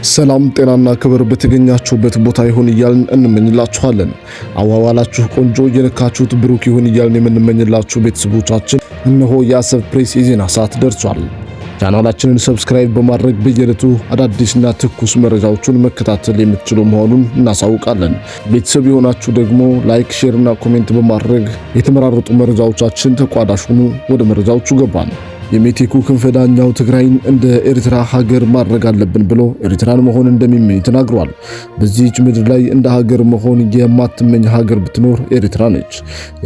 ሰላም ጤናና ክብር በተገኛችሁበት ቦታ ይሁን እያልን እንመኝላችኋለን። አዋዋላችሁ ቆንጆ የነካችሁት ብሩክ ይሁን እያልን የምንመኝላችሁ ቤተሰቦቻችን እነሆ የአሰብ ፕሬስ የዜና ሰዓት ደርሷል። ቻናላችንን ሰብስክራይብ በማድረግ በየዕለቱ አዳዲስና ትኩስ መረጃዎችን መከታተል የምትችሉ መሆኑን እናሳውቃለን። ቤተሰብ የሆናችሁ ደግሞ ላይክ፣ ሼር እና ኮሜንት በማድረግ የተመራረጡ መረጃዎቻችን ተቋዳሽ ሁኑ። ወደ መረጃዎቹ ገባን። የሜቴኩ ክንፈ ዳኛው ትግራይን እንደ ኤርትራ ሀገር ማድረግ አለብን ብሎ ኤርትራን መሆን እንደሚመኝ ተናግሯል። በዚህች ምድር ላይ እንደ ሀገር መሆን የማትመኝ ሀገር ብትኖር ኤርትራ ነች።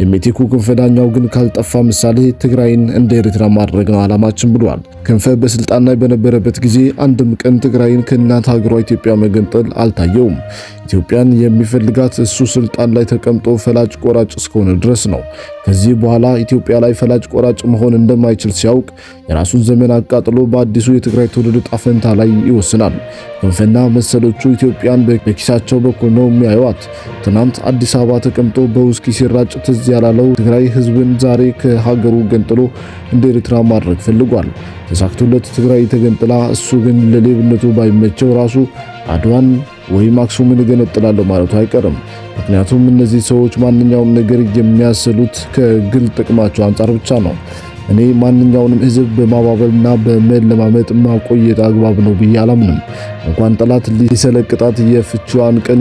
የሜቴኩ ክንፈ ዳኛው ግን ካልጠፋ ምሳሌ ትግራይን እንደ ኤርትራ ማድረግ ነው ዓላማችን ብሏል። ክንፈ በስልጣን ላይ በነበረበት ጊዜ አንድም ቀን ትግራይን ከእናት ሀገሯ ኢትዮጵያ መገንጠል አልታየውም። ኢትዮጵያን የሚፈልጋት እሱ ስልጣን ላይ ተቀምጦ ፈላጭ ቆራጭ እስከሆነ ድረስ ነው። ከዚህ በኋላ ኢትዮጵያ ላይ ፈላጭ ቆራጭ መሆን እንደማይችል ሲያውቅ የራሱን ዘመን አቃጥሎ በአዲሱ የትግራይ ትውልድ ጣፈንታ ላይ ይወስናል። ክንፈና መሰሎቹ ኢትዮጵያን በኪሳቸው በኩል ነው የሚያዩት። ትናንት አዲስ አበባ ተቀምጦ በውስኪ ሲራጭ ትዝ ያላለው ትግራይ ህዝብን ዛሬ ከሀገሩ ገንጥሎ እንደ ኤርትራ ማድረግ ፈልጓል። ተሳክቶለት ትግራይ ተገንጥላ እሱ ግን ለሌብነቱ ባይመቸው ራሱ አድዋን ወይም አክሱምን እገነጥላለሁ ማለቱ አይቀርም። ምክንያቱም እነዚህ ሰዎች ማንኛውም ነገር የሚያሰሉት ከግል ጥቅማቸው አንጻር ብቻ ነው። እኔ ማንኛውንም ህዝብ በማባበልና በመለማመጥ ማቆየት አግባብ ነው ብዬ አላምንም። እንኳን ጠላት ሊሰለቅጣት የፍቿን ቀን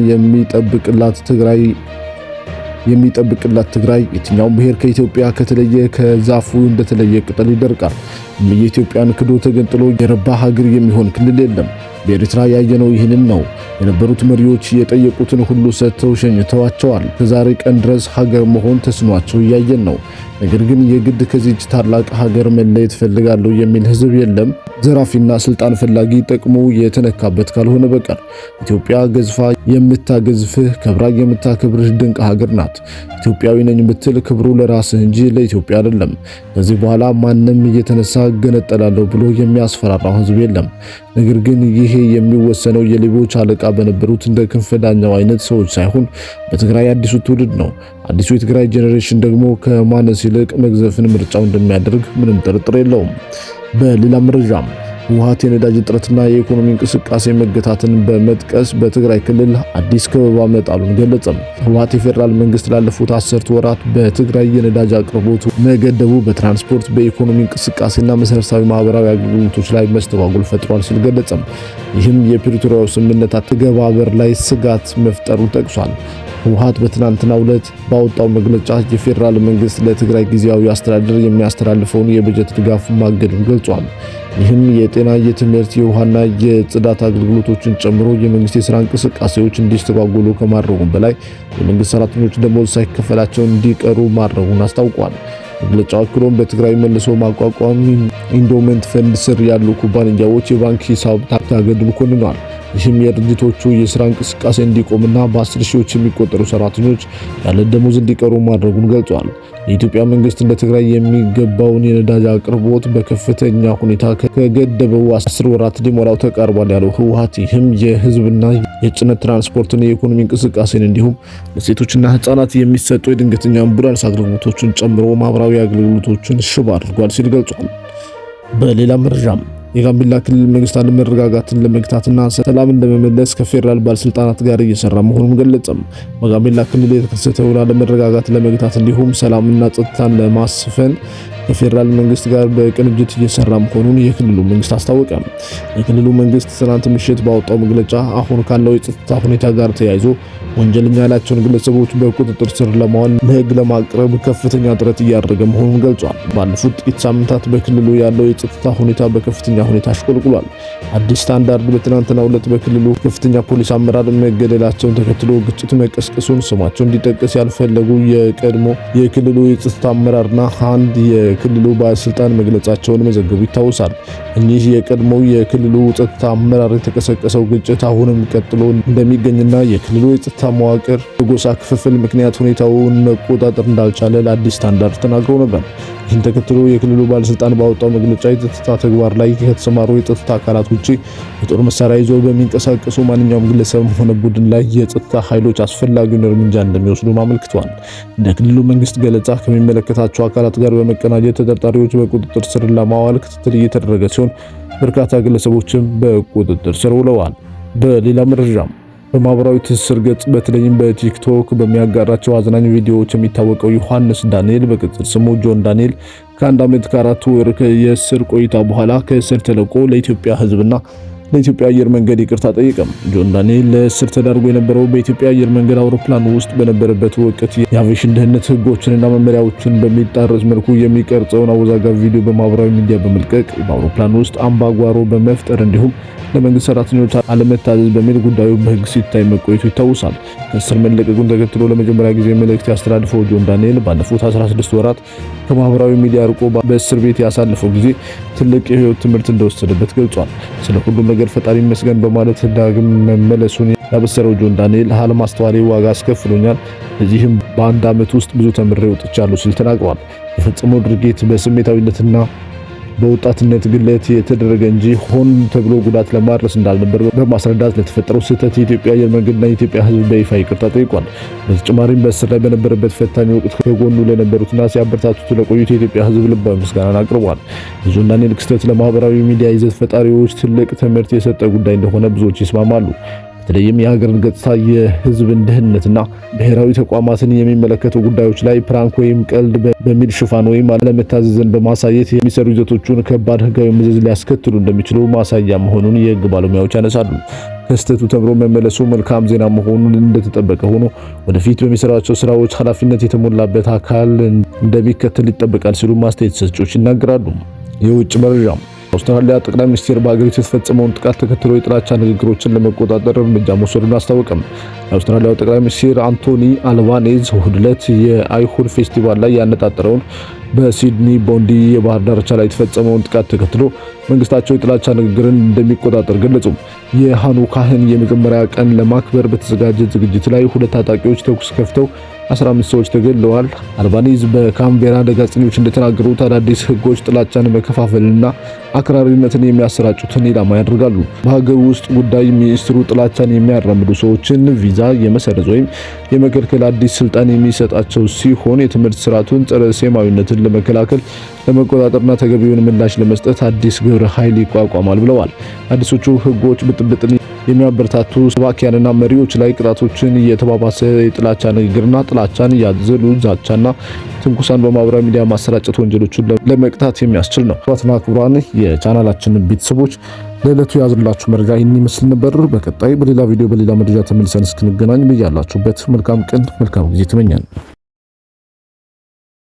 የሚጠብቅላት ትግራይ የትኛውም ብሔር ከኢትዮጵያ ከተለየ ከዛፉ እንደተለየ ቅጠል ይደርቃል። የኢትዮጵያን ክዶ ተገንጥሎ የረባ ሀገር የሚሆን ክልል የለም። በኤርትራ ያየነው ይህንን ነው። የነበሩት መሪዎች የጠየቁትን ሁሉ ሰጥተው ሸኝተዋቸዋል። ከዛሬ ቀን ድረስ ሀገር መሆን ተስኗቸው እያየን ነው። ነገር ግን የግድ ከዚህች ታላቅ ሀገር መለየት ፈልጋለሁ የሚል ህዝብ የለም። ዘራፊና ስልጣን ፈላጊ ጥቅሙ የተነካበት ካልሆነ በቀር ኢትዮጵያ ገዝፋ የምታገዝፍህ ከብራ የምታከብርህ ድንቅ ሀገር ናት። ኢትዮጵያዊ ነኝ ብትል ክብሩ ለራስህ እንጂ ለኢትዮጵያ አይደለም። ከዚህ በኋላ ማንም እየተነሳ ገነጠላለሁ ብሎ የሚያስፈራራው ህዝብ የለም። ነገር ግን ይሄ የሚወሰነው የሌቦች አለቃ በነበሩት እንደ ክንፈ ዳኛው አይነት ሰዎች ሳይሆን በትግራይ አዲሱ ትውልድ ነው። አዲሱ የትግራይ ጄኔሬሽን ደግሞ ከማነስ ይልቅ መግዘፍን ምርጫው እንደሚያደርግ ምንም ጥርጥር የለውም። በሌላ መረጃም ህወሓት የነዳጅ እጥረትና የኢኮኖሚ እንቅስቃሴ መገታትን በመጥቀስ በትግራይ ክልል አዲስ ከበባ መጣሉን ገለጸም። ህወሓት የፌዴራል መንግስት ላለፉት 10 ወራት በትግራይ የነዳጅ አቅርቦት መገደቡ በትራንስፖርት በኢኮኖሚ እንቅስቃሴና መሰረታዊ ማህበራዊ አገልግሎቶች ላይ መስተጓጎል ፈጥሯል ሲል ገለጸም። ይህም የፕሪቶሪያው ስምምነት አተገባበር ላይ ስጋት መፍጠሩን ጠቅሷል። ህወሓት በትናንትናው ዕለት ባወጣው መግለጫ የፌዴራል መንግስት ለትግራይ ጊዜያዊ አስተዳደር የሚያስተላልፈውን የበጀት ድጋፍ ማገዱን ገልጿል። ይህም የጤና፣ የትምህርት፣ የውሃና የጽዳት አገልግሎቶችን ጨምሮ የመንግስት የሥራ እንቅስቃሴዎች እንዲስተጓጎሉ ከማድረጉም በላይ የመንግስት ሰራተኞች ደሞዝ ሳይከፈላቸው እንዲቀሩ ማድረጉን አስታውቋል። መግለጫው አክሎም በትግራይ መልሶ ማቋቋም ኢንዶመንት ፈንድ ስር ያሉ ኩባንያዎች የባንክ ሂሳብ ታገዱን ኮንኗል። ይህም የድርጅቶቹ የሥራ እንቅስቃሴ እንዲቆምና በ10 ሺዎች የሚቆጠሩ ሰራተኞች ያለ ደሞዝ እንዲቀሩ ማድረጉን ገልጿል። የኢትዮጵያ መንግስት እንደ ትግራይ የሚገባውን የነዳጅ አቅርቦት በከፍተኛ ሁኔታ ከገደበው 10 ወራት ሊሞላው ተቃርቧል ያለው ህወሓት ይህም የህዝብና የጭነት ትራንስፖርትን የኢኮኖሚ እንቅስቃሴን እንዲሁም ለሴቶችና ህፃናት የሚሰጡ የድንገተኛ አምቡላንስ አገልግሎቶችን ጨምሮ ማህበራዊ አገልግሎቶችን ሽባ አድርጓል ሲል ገልጿል። በሌላ መረጃም የጋምቤላ ክልል መንግስት አለመረጋጋትን ለመግታትና ሰላምን ለመመለስ ከፌዴራል ባለስልጣናት ጋር እየሰራ መሆኑን ገለጸም። በጋምቤላ ክልል የተከሰተውን አለመረጋጋት ለመግታት እንዲሁም ሰላምና ጸጥታን ለማስፈን ከፌዴራል መንግስት ጋር በቅንጅት እየሰራ መሆኑን የክልሉ መንግስት አስታወቀ። የክልሉ መንግስት ትናንት ምሽት ባወጣው መግለጫ አሁን ካለው የጸጥታ ሁኔታ ጋር ተያይዞ ወንጀለኛ ያላቸውን ግለሰቦች በቁጥጥር ስር ለማዋል ለህግ ለማቅረብ ከፍተኛ ጥረት እያደረገ መሆኑን ገልጿል። ባለፉት ጥቂት ሳምንታት በክልሉ ያለው የጸጥታ ሁኔታ በከፍተኛ ሁኔታ አሽቆልቁሏል። አዲስ ስታንዳርድ በትናንትናው ዕለት በክልሉ ከፍተኛ ፖሊስ አመራር መገደላቸውን ተከትሎ ግጭት መቀስቀሱን ስማቸው እንዲጠቀስ ያልፈለጉ የቀድሞ የክልሉ የጸጥታ አመራርና አንድ የክልሉ ባለስልጣን መግለጻቸውን መዘገቡ ይታወሳል። እኚህ የቀድሞው የክልሉ ጸጥታ አመራር የተቀሰቀሰው ግጭት አሁንም ቀጥሎ እንደሚገኝና የክልሉ የጸጥታ መዋቅር በጎሳ ክፍፍል ምክንያት ሁኔታውን መቆጣጠር እንዳልቻለ ለአዲስ ስታንዳርድ ተናግረው ነበር። ይህን ተከትሎ የክልሉ ባለስልጣን ባወጣው መግለጫ የጸጥታ ተግባር ላይ ከተሰማሩ የጸጥታ አካላት ውጪ የጦር መሳሪያ ይዘው በሚንቀሳቀሱ ማንኛውም ግለሰብም ሆነ ቡድን ላይ የጸጥታ ኃይሎች አስፈላጊውን እርምጃ እንደሚወስዱ አመልክተዋል። እንደ ክልሉ መንግስት ገለጻ ከሚመለከታቸው አካላት ጋር በመቀናጀት ተጠርጣሪዎች በቁጥጥር ስር ለማዋል ክትትል እየተደረገ ሲሆን በርካታ ግለሰቦችም በቁጥጥር ስር ውለዋል። በሌላ መረጃም በማህበራዊ ትስስር ገጽ በተለይም በቲክቶክ በሚያጋራቸው አዝናኝ ቪዲዮዎች የሚታወቀው ዮሐንስ ዳንኤል በቅጽል ስሙ ጆን ዳንኤል ከ1 ዓመት ከ4 ወር የእስር ቆይታ በኋላ ከእስር ተለቆ ለኢትዮጵያ ሕዝብና ለኢትዮጵያ አየር መንገድ ይቅርታ ጠየቀም። ጆን ዳንኤል ለእስር ተዳርጎ የነበረው በኢትዮጵያ አየር መንገድ አውሮፕላን ውስጥ በነበረበት ወቅት የአቪዬሽን ደህንነት ሕጎችንና መመሪያዎችን በሚጣረስ መልኩ የሚቀርጸውን አወዛጋቢ ቪዲዮ በማህበራዊ ሚዲያ በመልቀቅ በአውሮፕላን ውስጥ አምባጓሮ በመፍጠር እንዲሁም ለመንግስት ሰራተኞች አለመታዘዝ በሚል ጉዳዩ በሕግ ሲታይ መቆየቱ ይታወሳል። ከእስር መለቀቁን ተከትሎ ለመጀመሪያ ጊዜ መልእክት ያስተላልፈው ጆን ዳንኤል ባለፉት 16 ወራት ከማህበራዊ ሚዲያ ርቆ በእስር ቤት ያሳለፈው ጊዜ ትልቅ የህይወት ትምህርት እንደወሰደበት ገልጿል። ስለ ሁሉም ነገር ፈጣሪ ይመስገን በማለት ዳግም መመለሱን ያበሰረው ጆን ዳንኤል አለማስተዋሌ ዋጋ አስከፍሎኛል፣ እዚህም በአንድ ዓመት ውስጥ ብዙ ተምሬ ወጥቻለሁ ሲል ተናግሯል። የፈጸመው ድርጊት በስሜታዊነትና በወጣትነት ግለት የተደረገ እንጂ ሆን ተብሎ ጉዳት ለማድረስ እንዳልነበር በማስረዳት ለተፈጠረው ስህተት የኢትዮጵያ አየር መንገድና የኢትዮጵያ ሕዝብ በይፋ ይቅርታ ጠይቋል። በተጨማሪም በእስር ላይ በነበረበት ፈታኝ ወቅት ከጎኑ ለነበሩትና ሲያበረታቱት ለቆዩት የኢትዮጵያ ሕዝብ ልባዊ ምስጋናን አቅርቧል። የጆን ዳንኤል ክስተት ለማህበራዊ ሚዲያ ይዘት ፈጣሪዎች ትልቅ ትምህርት የሰጠ ጉዳይ እንደሆነ ብዙዎች ይስማማሉ። በተለይም የሀገርን ገጽታ የህዝብን ደህንነትና ብሔራዊ ተቋማትን የሚመለከቱ ጉዳዮች ላይ ፕራንክ ወይም ቀልድ በሚል ሽፋን ወይም አለመታዘዝን በማሳየት የሚሰሩ ይዘቶቹን ከባድ ህጋዊ መዘዝ ሊያስከትሉ እንደሚችሉ ማሳያ መሆኑን የህግ ባለሙያዎች ያነሳሉ። ከስተቱ ተምሮ መመለሱ መልካም ዜና መሆኑን እንደተጠበቀ ሆኖ ወደፊት በሚሰራቸው ስራዎች ኃላፊነት የተሞላበት አካል እንደሚከተል ይጠበቃል ሲሉ ማስተያየት ሰጪዎች ይናገራሉ። የውጭ መረጃም አውስትራሊያ ጠቅላይ ሚኒስትር በአገሪቱ የተፈጸመውን ጥቃት ተከትሎ የጥላቻ ንግግሮችን ለመቆጣጠር እርምጃ መውሰዱን አስታወቀም። የአውስትራሊያው ጠቅላይ ሚኒስትር አንቶኒ አልባኔዝ እሁድ ዕለት የአይሁድ ፌስቲቫል ላይ ያነጣጠረውን በሲድኒ ቦንዲ የባህር ዳርቻ ላይ የተፈጸመውን ጥቃት ተከትሎ መንግስታቸው የጥላቻ ንግግርን እንደሚቆጣጠር ገለጹ። የሃኑካህን የመጀመሪያ ቀን ለማክበር በተዘጋጀ ዝግጅት ላይ ሁለት ታጣቂዎች ተኩስ ከፍተው 15 ሰዎች ተገድለዋል። አልባኒዝ በካምቤራ ለጋዜጠኞች እንደተናገሩት አዳዲስ ህጎች ጥላቻን መከፋፈልና አክራሪነትን የሚያሰራጩትን ኢላማ ያደርጋሉ። በሀገር ውስጥ ጉዳይ ሚኒስትሩ ጥላቻን የሚያራምዱ ሰዎችን ቪዛ የመሰረዝ ወይም የመከልከል አዲስ ስልጣን የሚሰጣቸው ሲሆን የትምህርት ስርዓቱን ጸረ ሴማዊነትን ለመከላከል ለመቆጣጠርና ተገቢውን ምላሽ ለመስጠት አዲስ ግብረ ኃይል ይቋቋማል ብለዋል። አዲሶቹ ህጎች ብጥብጥን የሚያበረታቱ ሰባኪያንና መሪዎች ላይ ቅጣቶችን፣ የተባባሰ የጥላቻ ንግግርና ጥላቻን ያዘሉ ዛቻና ትንኩሳን በማህበራዊ ሚዲያ ማሰራጨት ወንጀሎችን ለመቅጣት የሚያስችል ነው። ክቡራትና ክቡራን የቻናላችን ቤተሰቦች ለዕለቱ ያዝላችሁ መረጃ ይህን ይመስል ነበር። በቀጣይ በሌላ ቪዲዮ በሌላ መረጃ ተመልሰን እስክንገናኝ በያላችሁበት መልካም ቀን መልካም ጊዜ ተመኛለሁ።